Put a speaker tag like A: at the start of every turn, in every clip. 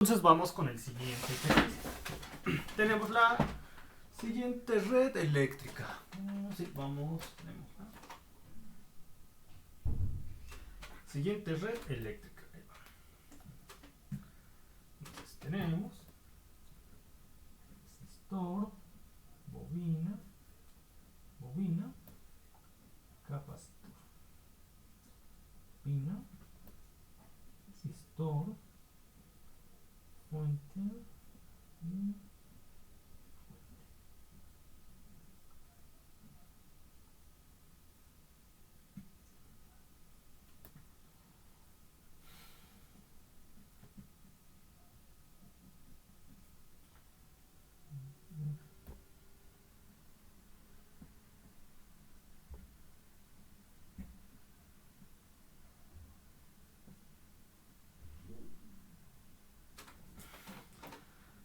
A: Entonces vamos con el siguiente ejercicio. Tenemos la siguiente red eléctrica. Sí, vamos. Tenemos la siguiente red eléctrica. Ahí va. Entonces tenemos resistor, bobina, capacitor, bobina, resistor, fuente y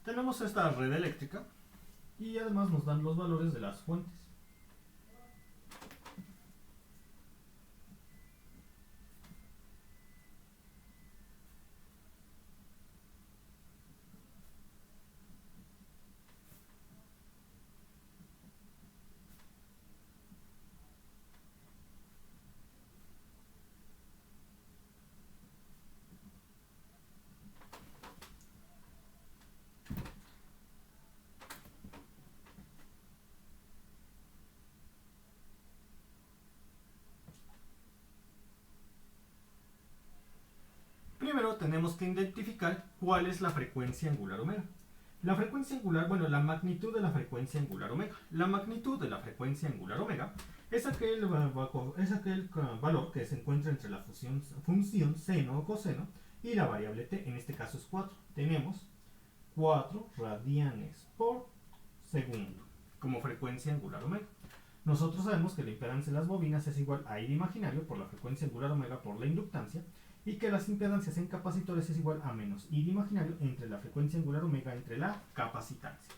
A: tenemos esta red eléctrica y además nos dan los valores de las fuentes. Primero tenemos que identificar cuál es la frecuencia angular omega. La frecuencia angular, bueno, la magnitud de la frecuencia angular omega. La magnitud de la frecuencia angular omega es aquel valor que se encuentra entre la función seno o coseno y la variable t, en este caso es 4. Tenemos 4 radianes por segundo como frecuencia angular omega. Nosotros sabemos que la impedancia de las bobinas es igual a I imaginario por la frecuencia angular omega por la inductancia, y que las impedancias en capacitores es igual a menos I imaginario entre la frecuencia angular omega entre la capacitancia.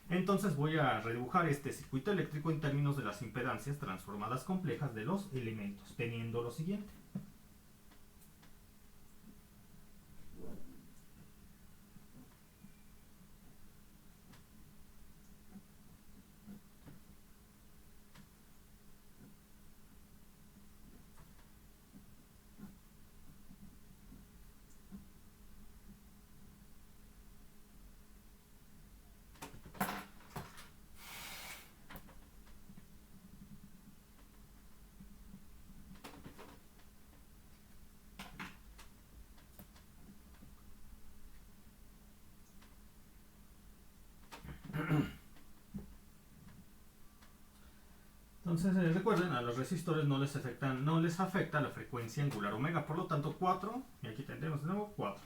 A: Entonces voy a redibujar este circuito eléctrico en términos de las impedancias transformadas complejas de los elementos, teniendo lo siguiente. Entonces recuerden, a los resistores no les afecta la frecuencia angular omega, por lo tanto 4, y aquí tendremos de nuevo 4,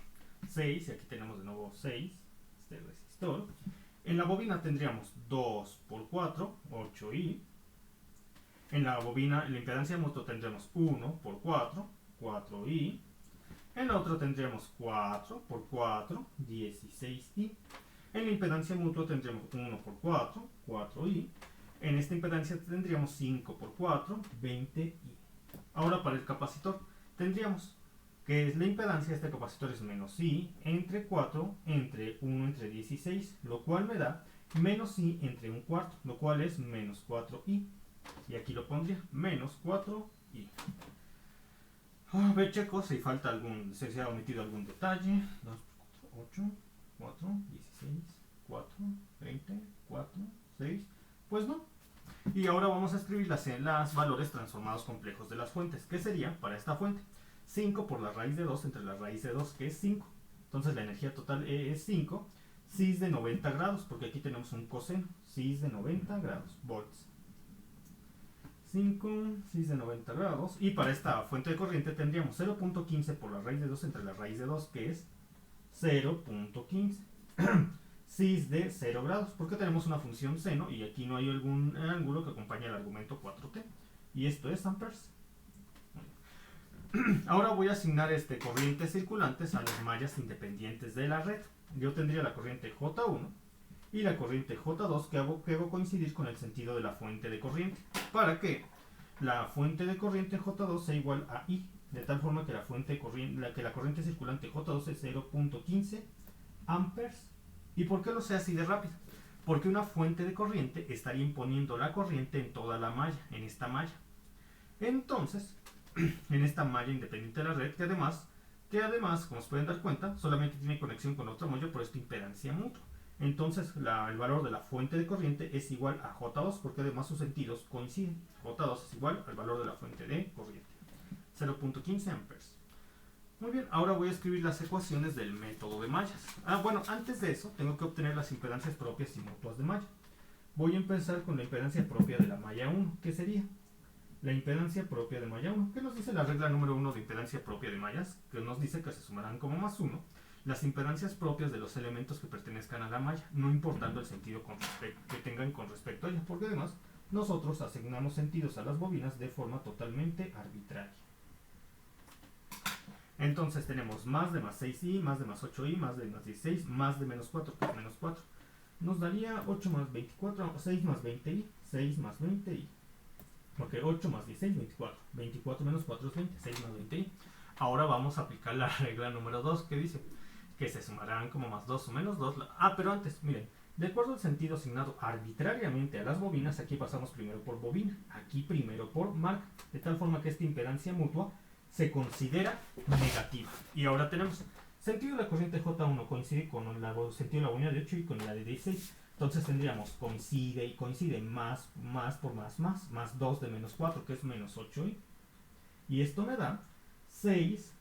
A: 6, y aquí tenemos de nuevo 6, este resistor. En la bobina tendríamos 2 por 4, 8i. En la bobina, en la impedancia mutua tendremos 1 por 4, 4i. En la otra tendremos 4 por 4, 16i. En la impedancia mutua tendremos 1 por 4, 4i. En esta impedancia tendríamos 5 por 4, 20i. Ahora para el capacitor tendríamos que es la impedancia de este capacitor es menos i entre 4 entre 1 entre 16, lo cual me da menos i entre un cuarto, lo cual es menos 4i. Y aquí lo pondría menos 4i. A ver, checo si falta se ha omitido algún detalle. 2, 8, 4, 16, 4, 20, 4, 6. Pues no. Y ahora vamos a escribir las valores transformados complejos de las fuentes. ¿Qué sería para esta fuente? 5 por la raíz de 2 entre la raíz de 2, que es 5. Entonces la energía total es 5. Cis de 90 grados, porque aquí tenemos un coseno. Cis de 90 grados, volts. 5, cis de 90 grados. Y para esta fuente de corriente tendríamos 0.15 por la raíz de 2 entre la raíz de 2, que es 0.15. Cis de 0 grados, porque tenemos una función seno y aquí no hay algún ángulo que acompañe al argumento 4t. Y esto es amperes. Ahora voy a asignar corrientes circulantes a las mallas independientes de la red. Yo tendría la corriente J1 y la corriente J2 que hago coincidir con el sentido de la fuente de corriente, para que la fuente de corriente J2 sea igual a I, de tal forma que la corriente circulante J2 es 0.15 amperes. ¿Y por qué lo sé así de rápido? Porque una fuente de corriente estaría imponiendo la corriente en toda la malla, en esta malla. Entonces, en esta malla independiente de la red, que además, como se pueden dar cuenta, solamente tiene conexión con otra malla por esta impedancia mutua. Entonces, el valor de la fuente de corriente es igual a J2, porque además sus sentidos coinciden. J2 es igual al valor de la fuente de corriente, 0.15 amperes. Muy bien, ahora voy a escribir las ecuaciones del método de mallas. Bueno, antes de eso, tengo que obtener las impedancias propias y mutuas de malla. Voy a empezar con la impedancia propia de la malla 1, que sería la impedancia propia de malla 1. ¿Qué nos dice la regla número 1 de impedancia propia de mallas? Que nos dice que se sumarán como más 1 las impedancias propias de los elementos que pertenezcan a la malla, no importando el sentido que tengan con respecto a ella, porque además nosotros asignamos sentidos a las bobinas de forma totalmente arbitraria. Entonces tenemos más de más 6i, más de más 8i, más de más 16, más de menos 4, que es menos 4. Nos daría 8 más 24, 6 más 20i, 6 más 20i. Ok, 8 más 16, 24. 24 menos 4 es 20, 6 más 20i. Ahora vamos a aplicar la regla número 2, que dice que se sumarán como más 2 o menos 2. Pero antes, miren, de acuerdo al sentido asignado arbitrariamente a las bobinas, aquí pasamos primero por bobina, aquí primero por marca, de tal forma que esta impedancia mutua se considera negativa. Y ahora tenemos sentido de la corriente J1 coincide con el sentido de la bobina de 8 y con la de 16. Entonces tendríamos coincide más por más 2 de menos 4, que es menos 8i. Y esto me da 6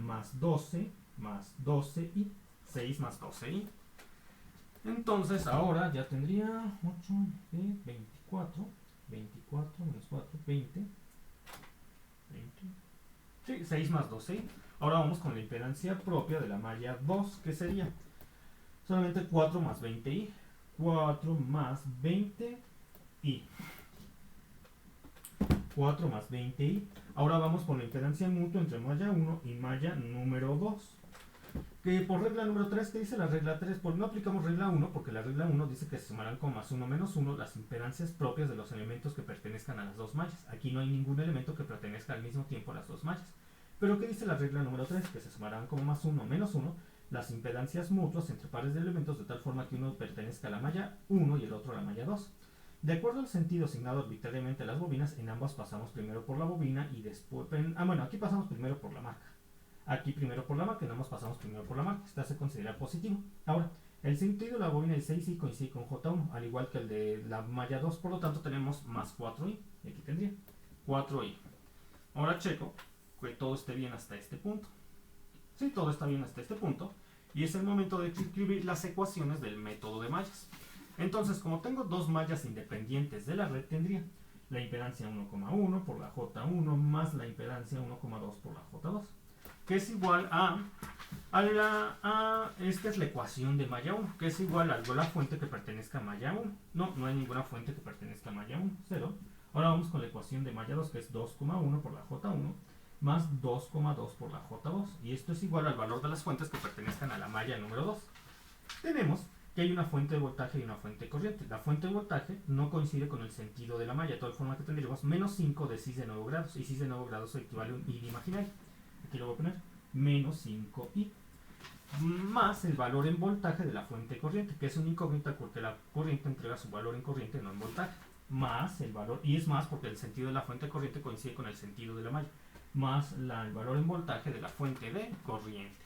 A: más 12i, 6 más 12i. Entonces ahora ya tendría 8 de 24 menos 4, 20. Sí, 6 más 12i. Ahora vamos con la impedancia propia de la malla 2, que sería solamente 4 más 20i. 4 más 20i. 4 más 20i. Ahora vamos con la impedancia mutua entre malla 1 y malla número 2. Que por regla número 3, ¿qué dice la regla 3? Pues no aplicamos regla 1 porque la regla 1 dice que se sumarán con más 1 menos 1 las impedancias propias de los elementos que pertenezcan a las dos mallas. Aquí no hay ningún elemento que pertenezca al mismo tiempo a las dos mallas. Pero ¿qué dice la regla número 3? Que se sumarán como más 1 menos 1 las impedancias mutuas entre pares de elementos de tal forma que uno pertenezca a la malla 1 y el otro a la malla 2. De acuerdo al sentido asignado arbitrariamente a las bobinas, en ambas pasamos primero por la bobina y después... aquí pasamos primero por la marca. Aquí primero por la marca, en ambas pasamos primero por la marca. Esta se considera positivo. Ahora, el sentido de la bobina del 6i coincide con J1, al igual que el de la malla 2, por lo tanto tenemos más 4i. Y aquí tendría 4i. Ahora checo que todo esté bien hasta este punto. Sí, todo está bien hasta este punto. Y es el momento de escribir las ecuaciones del método de mallas. Entonces, como tengo dos mallas independientes de la red, tendría la impedancia 1,1 por la J1 más la impedancia 1,2 por la J2, que es igual esta es la ecuación de malla 1, que es igual a la fuente que pertenezca a malla 1. No hay ninguna fuente que pertenezca a malla 1, 0. Ahora vamos con la ecuación de malla 2, que es 2,1 por la J1 más 2,2 por la J2. Y esto es igual al valor de las fuentes que pertenezcan a la malla número 2. Tenemos que hay una fuente de voltaje y una fuente de corriente. La fuente de voltaje no coincide con el sentido de la malla, de tal forma que tendríamos menos 5 de 6 de 9 grados. Y 6 de 9 grados equivale a un i imaginario. Aquí lo voy a poner, menos 5i. Más el valor en voltaje de la fuente de corriente, que es una incógnita porque la corriente entrega su valor en corriente, no en voltaje. Más el valor, y es más porque el sentido de la fuente de corriente coincide con el sentido de la malla. Más el valor en voltaje de la fuente de corriente.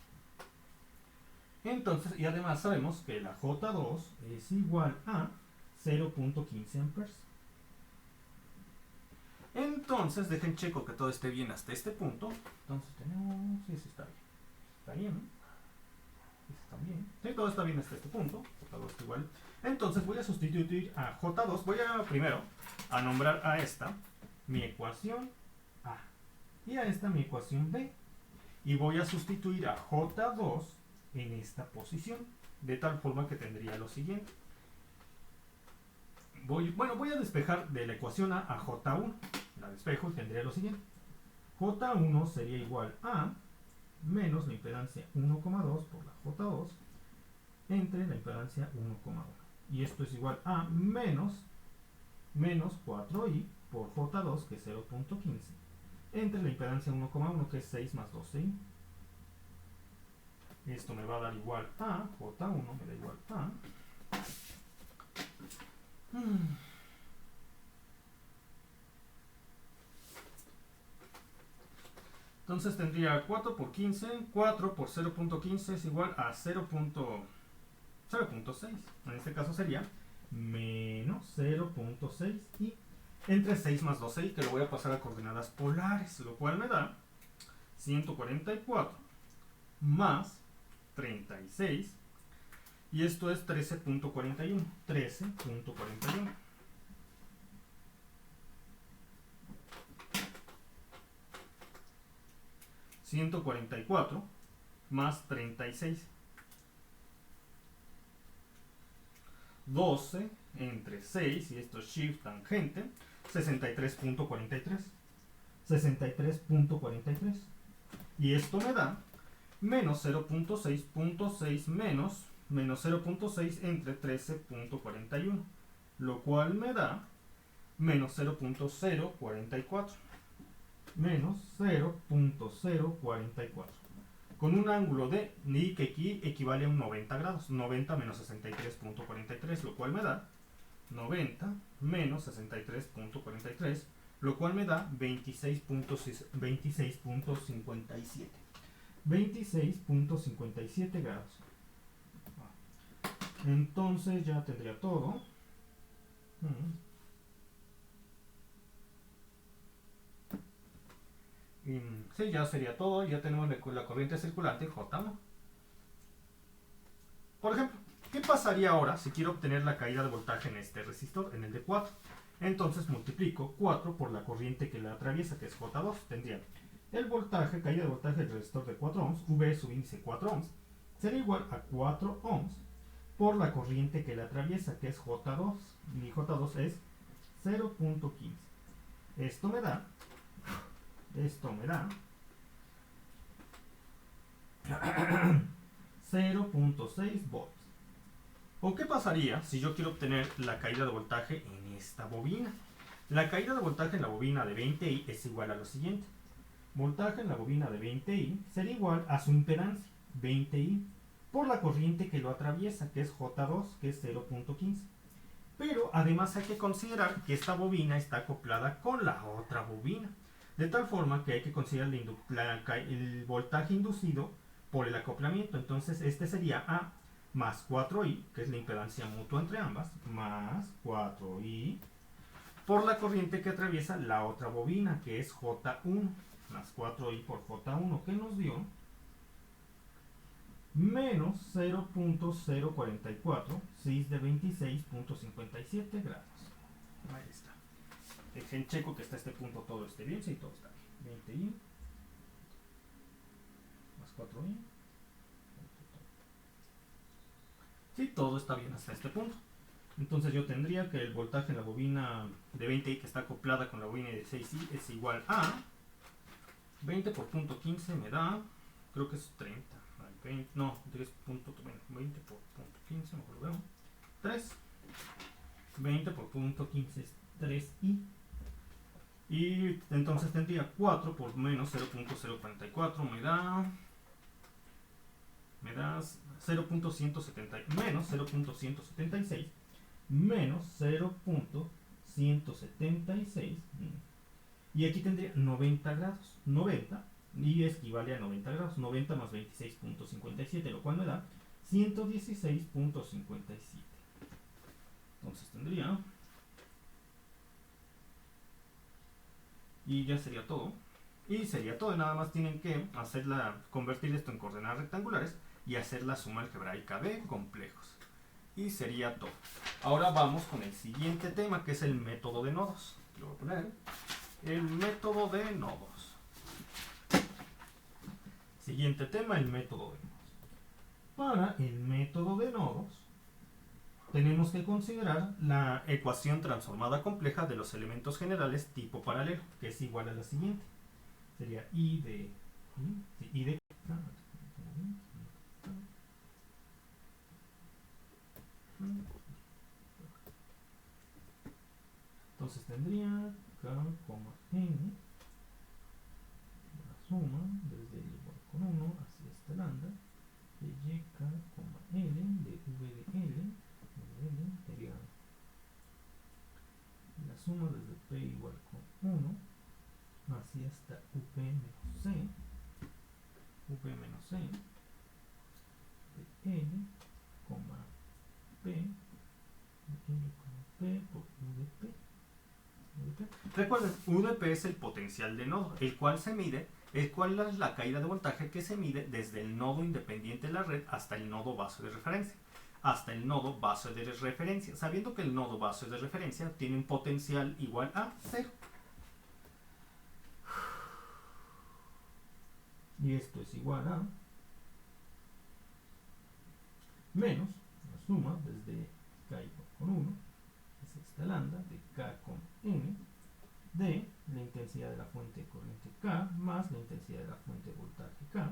A: Entonces, y además sabemos que la J2 es igual a 0.15 amperes. Entonces, dejen checo que todo esté bien hasta este punto. Entonces tenemos... Sí, sí está bien. Está bien, ¿no? Está bien. Sí, todo está bien hasta este punto. J2 está igual. Entonces voy a sustituir a J2. Voy a primero a nombrar a esta mi ecuación A. Y a esta mi ecuación B. Y voy a sustituir a J2 en esta posición, de tal forma que tendría lo siguiente. Voy a despejar de la ecuación A a J1. La despejo y tendría lo siguiente. J1 sería igual a menos la impedancia 1,2 por la J2 entre la impedancia 1,1. Y esto es igual a menos 4i por J2, que es 0.15, entre la impedancia 1,1, que es 6 más 12i. Esto me va a dar igual a J1, me da igual a. Entonces tendría 4 por 15, 4 por 0.15 es igual a 0.6. En este caso sería menos 0.6 y entre 6 más 12, que lo voy a pasar a coordenadas polares, lo cual me da 144 más 36 y esto es 13.41. 13.41. ...144 más 36... 12 entre 6... y esto es shift tangente... 63.43... 63.43... y esto me da... menos 0.6.6 menos 0.6 entre 13.41... lo cual me da... menos 0.044... menos 0.044 con un ángulo de ni que aquí equivale a un 90 grados. 90 menos 63.43, lo cual me da 90 menos 63.43, lo cual me da 26.57 26.57 grados. Entonces ya tendría todo. Sí, ya sería todo. Ya tenemos la corriente circulante J1. Por ejemplo, ¿qué pasaría ahora si quiero obtener la caída de voltaje en este resistor, en el de 4? Entonces multiplico 4 por la corriente que la atraviesa, que es J2. Tendría el voltaje, caída de voltaje del resistor de 4 ohms, V es su índice 4 ohms, sería igual a 4 ohms por la corriente que la atraviesa, que es J2. Mi J2 es 0.15. Esto me da 0.6 volts. ¿O qué pasaría si yo quiero obtener la caída de voltaje en esta bobina? La caída de voltaje en la bobina de 20i es igual a lo siguiente. Voltaje en la bobina de 20i sería igual a su impedancia, 20i, por la corriente que lo atraviesa, que es J2, que es 0.15. Pero además hay que considerar que esta bobina está acoplada con la otra bobina, de tal forma que hay que considerar el voltaje inducido por el acoplamiento. Entonces este sería A más 4i, que es la impedancia mutua entre ambas, más 4i, por la corriente que atraviesa la otra bobina, que es J1, más 4i por J1, que nos dio menos 0.044, 6 de 26.57 grados. Ahí está. Dejen checo que hasta este punto todo esté bien, sí, todo está bien. 20i más 4i. Sí, todo está bien hasta este punto. Entonces yo tendría que el voltaje en la bobina de 20i que está acoplada con la bobina de 6i es igual a 20 por punto 15 me da, creo que es 30. 20, no, 10 punto, 20 por punto 15, mejor lo veo. 3. 20 por punto 15 es 3i. Y entonces tendría 4 por menos 0.044 me da 0.170 menos 0.176 menos 0.176 y aquí tendría 90 grados. 90 y equivale a 90 grados. 90 más 26.57, lo cual me da 116.57. Entonces tendría, y ya sería todo. Y sería todo, nada más tienen que convertir esto en coordenadas rectangulares y hacer la suma algebraica de complejos. Y sería todo. Ahora vamos con el siguiente tema, que es el método de nodos. Lo voy a poner. El método de nodos. Siguiente tema, el método de nodos. Para el método de nodos, tenemos que considerar la ecuación transformada compleja de los elementos generales tipo paralelo, que es igual a la siguiente. Sería I de entonces tendría K, N, la suma desde el igual con 1 hacia este lambda, y Recuerden, UDP es el potencial de nodo, el cual se mide, el cual es la caída de voltaje que se mide desde el nodo independiente de la red hasta el nodo base de referencia. Hasta el nodo base de referencia, sabiendo que el nodo base de referencia tiene un potencial igual a 0. Y esto es igual a menos la suma desde k igual con 1, es esta lambda de k con n, de la intensidad de la fuente de corriente K más la intensidad de la fuente de voltaje K.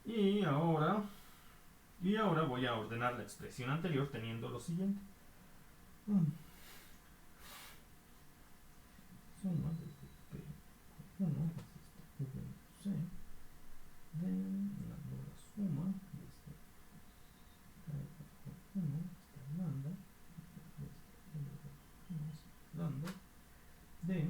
A: Y ahora voy a ordenar la expresión anterior teniendo lo siguiente. Suma desde P con 1 es esta V C de la suma desde K igual con 1, esta lambda, lambda de aquí,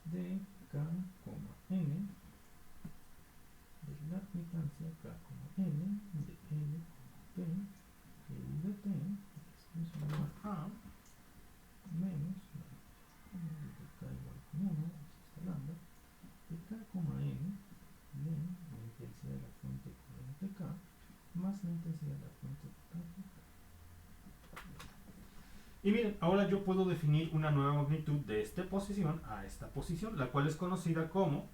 A: de K, N, de la admitancia K, N, de L, P, de U de T, es igual a menos de K igual con 1, es esta lambda, de K, N, de la intensidad de la fuente corriente K, más la intensidad de la fuente de voltaje K. Y miren, ahora yo puedo definir una nueva magnitud de esta posición a esta posición, la cual es conocida como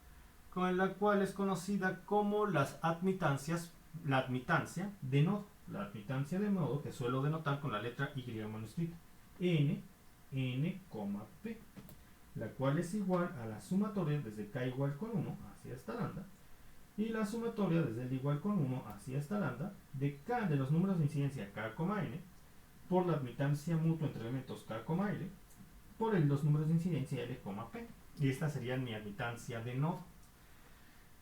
A: las admitancias, la admitancia de nodo. La admitancia de nodo que suelo denotar con la letra Y manuscrita. N, P, la cual es igual a la sumatoria desde K igual con 1 hacia esta lambda, y la sumatoria desde L igual con 1 hacia esta lambda, de K de los números de incidencia K, N, por la admitancia mutua entre elementos K, L, por los números de incidencia L, P. Y esta sería mi admitancia de nodo.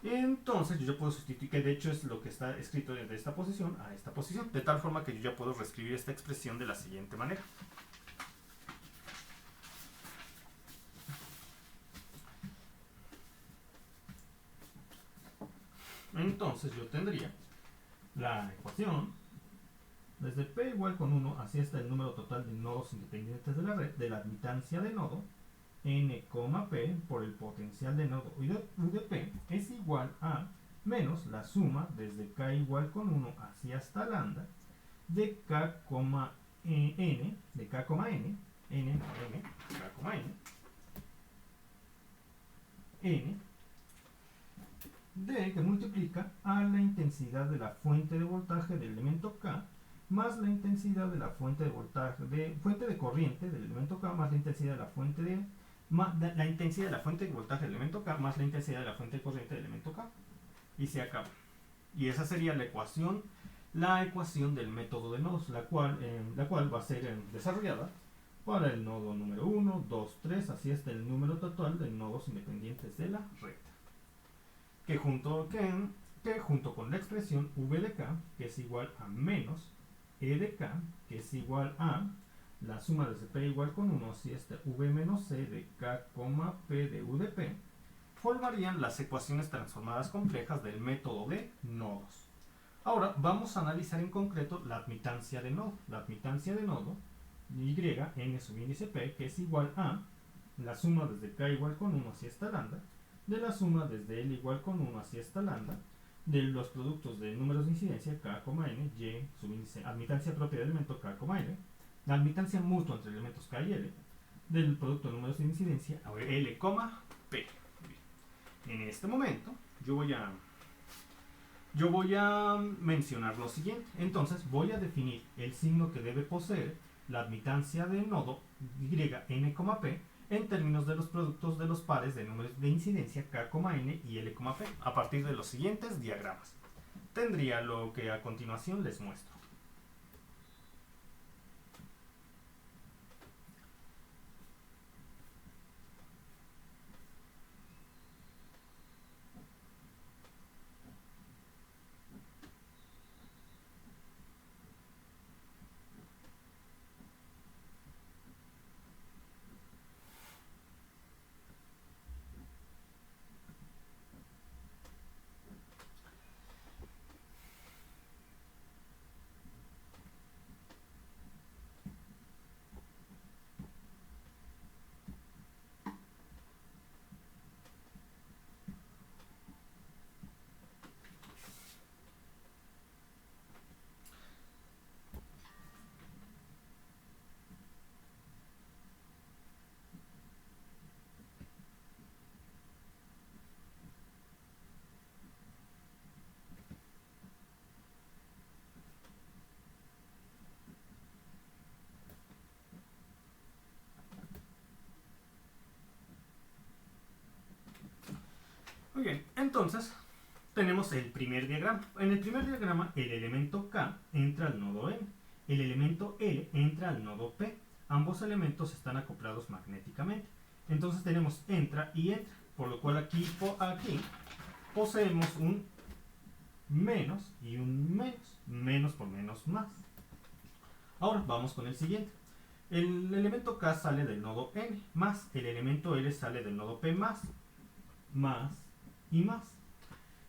A: Entonces yo ya puedo sustituir, que de hecho es lo que está escrito desde esta posición a esta posición, de tal forma que yo ya puedo reescribir esta expresión de la siguiente manera. Entonces yo tendría la ecuación desde P igual con 1 hacia hasta el número total de nodos independientes de la red de la admitancia de nodo N, P por el potencial de nodo U de P es igual a menos la suma desde K igual con 1 hacia hasta lambda de K, N, de K, N, N, K, N, D que multiplica a la intensidad de la fuente de voltaje del elemento K más la intensidad de la fuente de voltaje, fuente de corriente del elemento K más la intensidad de la fuente de voltaje del elemento K más la intensidad de la fuente de corriente del elemento K. Y se acaba. Y esa sería la ecuación del método de nodos, la cual va a ser desarrollada para el nodo número 1, 2, 3, así hasta el número total de nodos independientes de la red. Que junto con la expresión V de K, que es igual a menos E de K, que es igual a la suma desde P igual con 1 hacia este V menos C de K, P de U de P, formarían las ecuaciones transformadas complejas del método de nodos. Ahora vamos a analizar en concreto la admitancia de nodo. La admitancia de nodo, Y, N subíndice P, que es igual a la suma desde K igual con 1 hacia esta lambda, de la suma desde L igual con 1 hacia esta lambda, de los productos de números de incidencia K, N, Y, subíndice, admitancia propia del elemento K, L, la admitancia mutua entre elementos K y L, del producto de números de incidencia L, P. En este momento yo voy a mencionar lo siguiente. Entonces voy a definir el signo que debe poseer la admitancia de nodo Y, N, P en términos de los productos de los pares de números de incidencia K, N y L, P a partir de los siguientes diagramas. Tendría lo que a continuación les muestro. Muy bien, entonces tenemos el primer diagrama. En el primer diagrama el elemento K entra al nodo N, el elemento L entra al nodo P. Ambos elementos están acoplados magnéticamente. Entonces tenemos entra y entra, por lo cual aquí poseemos un menos y un menos. Menos por menos más. Ahora vamos con el siguiente. El elemento K sale del nodo N, más el elemento L sale del nodo P, más y más.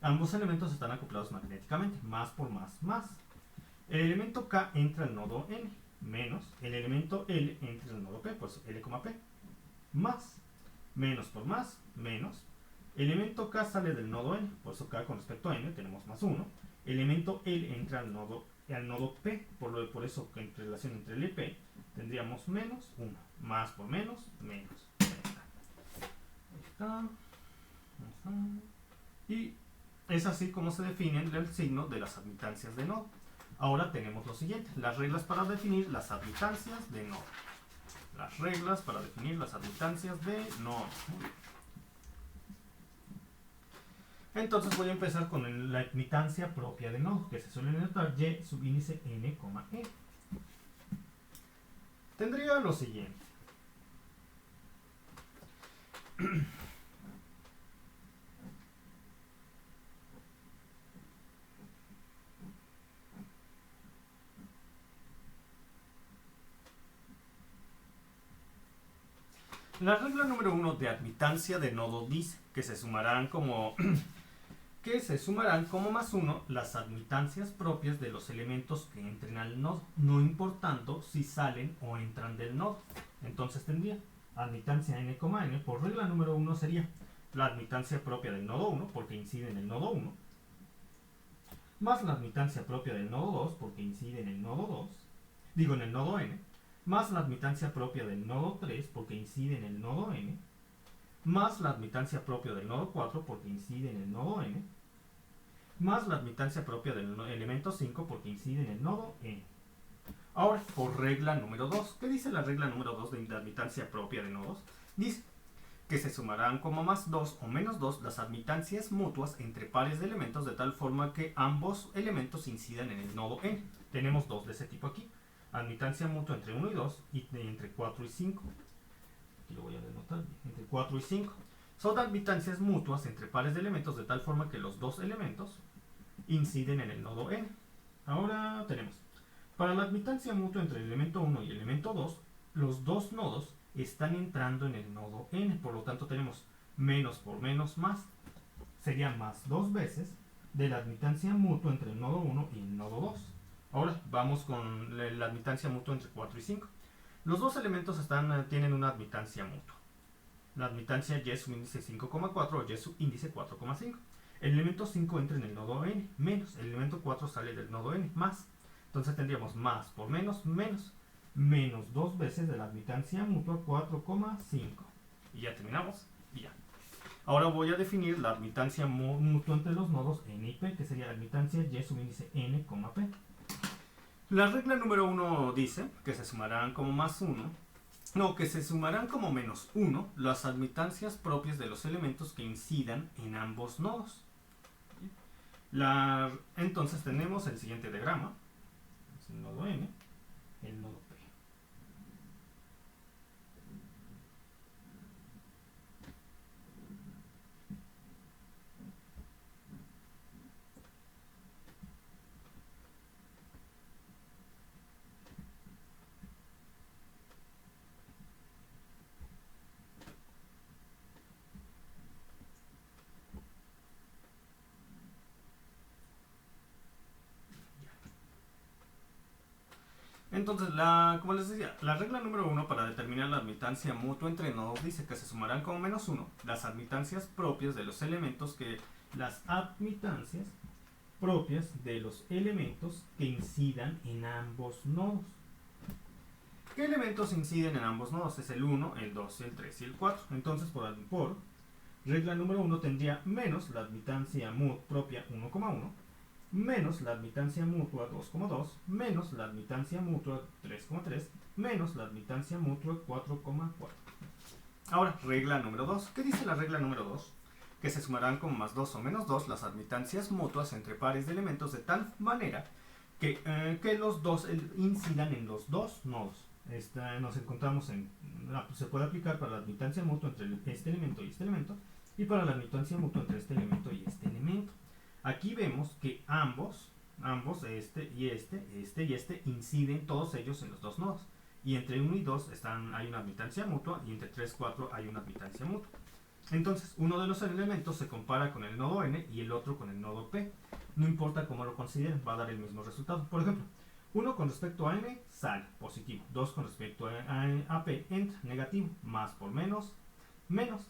A: Ambos elementos están acoplados magnéticamente, más por más, más. El elemento K entra al nodo N, menos el elemento L entra al nodo P, pues L, P, más. Menos por más, menos. El elemento K sale del nodo N, por eso K con respecto a N tenemos más 1. El elemento L entra al nodo P, por eso que en relación entre L y P tendríamos menos 1. Más por menos, menos. Ahí está. Y es así como se define el signo de las admitancias de nodo. Ahora tenemos lo siguiente, las reglas para definir las admitancias de nodo. Las reglas para definir las admitancias de nodo. Entonces voy a empezar con la admitancia propia de nodo, que se suele notar y subíndice n, e. Tendría lo siguiente. La regla número 1 de admitancia de nodo dice que se sumarán como más 1 las admitancias propias de los elementos que entren al nodo, no importando si salen o entran del nodo. Entonces tendría admitancia n, n, por regla número 1 sería la admitancia propia del nodo 1 porque incide en el nodo 1, más la admitancia propia del nodo 2 porque incide en el nodo en el nodo n, más la admitancia propia del nodo 3 porque incide en el nodo n, más la admitancia propia del nodo 4 porque incide en el nodo n, más la admitancia propia del elemento 5 porque incide en el nodo n. Ahora, por regla número 2, ¿qué dice la regla número 2 de admitancia propia de nodos? Dice que se sumarán como más 2 o menos 2 las admitancias mutuas entre pares de elementos de tal forma que ambos elementos incidan en el nodo n. Tenemos dos de ese tipo aquí. Admitancia mutua entre 1 y 2 y entre 4 y 5. Aquí lo voy a denotar bien. Entre 4 y 5. Son admitancias mutuas entre pares de elementos de tal forma que los dos elementos inciden en el nodo n. Ahora tenemos, para la admitancia mutua entre el elemento 1 y el elemento 2, los dos nodos están entrando en el nodo n. Por lo tanto tenemos menos por menos más. Sería más 2 veces de la admitancia mutua entre el nodo 1 y el nodo 2. Ahora vamos con la admitancia mutua entre 4 y 5. Los dos elementos tienen una admitancia mutua. La admitancia y subíndice 5,4 o y subíndice 4,5. El elemento 5 entra en el nodo n, menos. El elemento 4 sale del nodo n, más. Entonces tendríamos más por menos, menos. Menos 2 veces de la admitancia mutua 4,5. Y ya terminamos. Y ya. Ahora voy a definir la admitancia mutua entre los nodos n y p, que sería la admitancia y subíndice n, p. La regla número 1 dice que se sumarán como más 1, que se sumarán como menos 1 las admitancias propias de los elementos que incidan en ambos nodos. Entonces tenemos el siguiente diagrama, es el nodo n, el nodo p. Entonces, como les decía, la regla número 1 para determinar la admitancia mutua entre nodos dice que se sumarán como menos 1 las admitancias propias de los elementos que incidan en ambos nodos. ¿Qué elementos inciden en ambos nodos? Es el 1, el 2, el 3 y el 4. Entonces, por regla número 1 tendría menos la admitancia propia 1,1, menos la admitancia mutua 2,2, menos la admitancia mutua 3,3, menos la admitancia mutua 4,4. Ahora, regla número 2. ¿Qué dice la regla número 2? que se sumarán con más 2 o menos 2 las admitancias mutuas entre pares de elementos de tal manera que los dos incidan en los dos nodos. Nos encontramos se puede aplicar para la admitancia mutua entre este elemento y este elemento, y para la admitancia mutua entre este elemento y este elemento. Aquí vemos que ambos, este y este, inciden todos ellos en los dos nodos. Y entre 1 y 2 hay una admitancia mutua, y entre 3 y 4 hay una admitancia mutua. Entonces, uno de los elementos se compara con el nodo n y el otro con el nodo p. No importa cómo lo consideren, va a dar el mismo resultado. Por ejemplo, 1 con respecto a n sale positivo, 2 con respecto a p entra negativo, más por menos, menos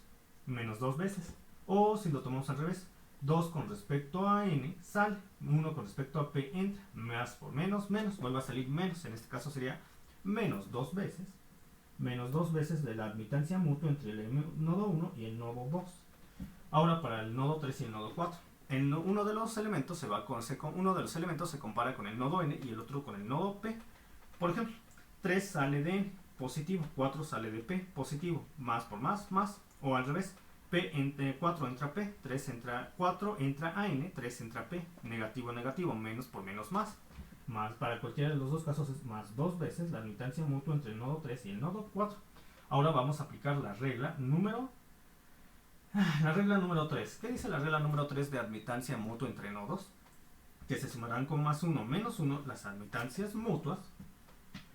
A: 2 veces. O si lo tomamos al revés, 2 con respecto a n sale, 1 con respecto a p entra, más por menos, vuelve a salir menos, en este caso sería menos 2 veces de la admitancia mutua entre el nodo 1 y el nodo 2. Ahora para el nodo 3 y el nodo 4. Uno de los elementos se compara con el nodo n y el otro con el nodo p. Por ejemplo, 3 sale de n positivo, 4 sale de p positivo, más por más, o al revés, 4 entra p, 4 entra a n, 3 entra p, negativo, menos por menos más. Para cualquiera de los dos casos es más 2 veces la admitancia mutua entre el nodo 3 y el nodo 4. Ahora vamos a aplicar la regla número 3. ¿Qué dice la regla número 3 de admitancia mutua entre nodos? Que se sumarán con más 1 menos 1 las admitancias mutuas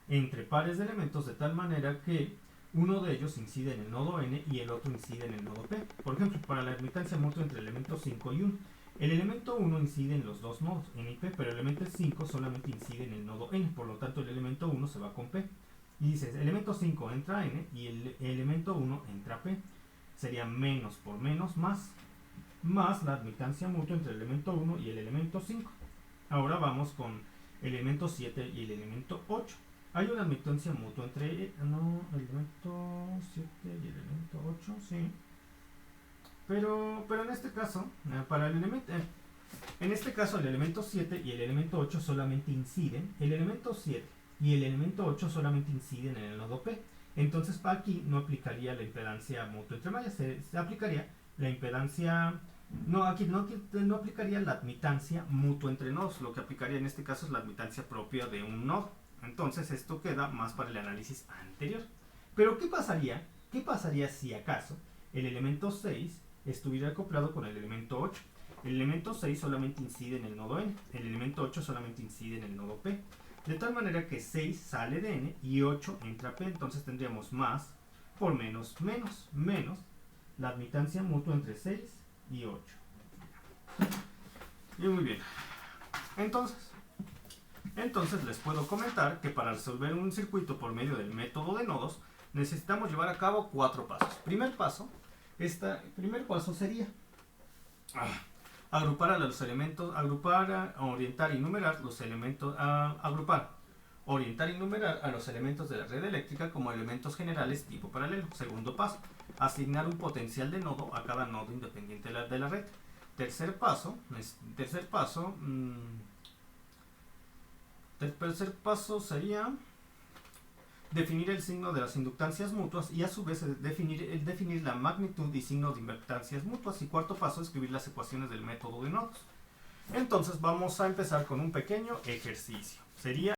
A: entre pares de elementos de tal manera que uno de ellos incide en el nodo n y el otro incide en el nodo p. Por ejemplo, para la admitancia mutua entre elementos 5 y 1. El elemento 1 incide en los dos nodos, n y p, pero el elemento 5 solamente incide en el nodo n, por lo tanto el elemento 1 se va con p. Y dices, el elemento 5 entra a n y el elemento 1 entra a p. Sería menos por menos más la admitancia mutua entre el elemento 1 y el elemento 5. Ahora vamos con el elemento 7 y el elemento 8. Hay una admitancia mutua entre el elemento 7 y el elemento 8, sí. Pero en este caso, el elemento 7 y el elemento 8 solamente inciden, el elemento 7 y el elemento 8 solamente inciden en el nodo P. Entonces para aquí no aplicaría la impedancia mutua entre mallas, se aplicaría la impedancia, aquí no aplicaría la admitancia mutua entre nodos, lo que aplicaría en este caso es la admitancia propia de un nodo. Entonces esto queda más para el análisis anterior. Pero ¿qué pasaría si acaso el elemento 6 estuviera acoplado con el elemento 8? El elemento 6 solamente incide en el nodo n, el elemento 8 solamente incide en el nodo p. De tal manera que 6 sale de n y 8 entra a p. Entonces tendríamos más por menos la admitancia mutua entre 6 y 8. Y muy bien. Entonces les puedo comentar que para resolver un circuito por medio del método de nodos necesitamos llevar a cabo 4 pasos. Primer paso sería agrupar orientar y numerar los elementos, orientar y numerar a los elementos de la red eléctrica como elementos generales tipo paralelo. Segundo paso, asignar un potencial de nodo a cada nodo independiente de la red. Tercer paso sería definir el signo de las inductancias mutuas y a su vez definir la magnitud y signo de inductancias mutuas. Y cuarto paso, escribir las ecuaciones del método de nodos. Entonces vamos a empezar con un pequeño ejercicio. Sería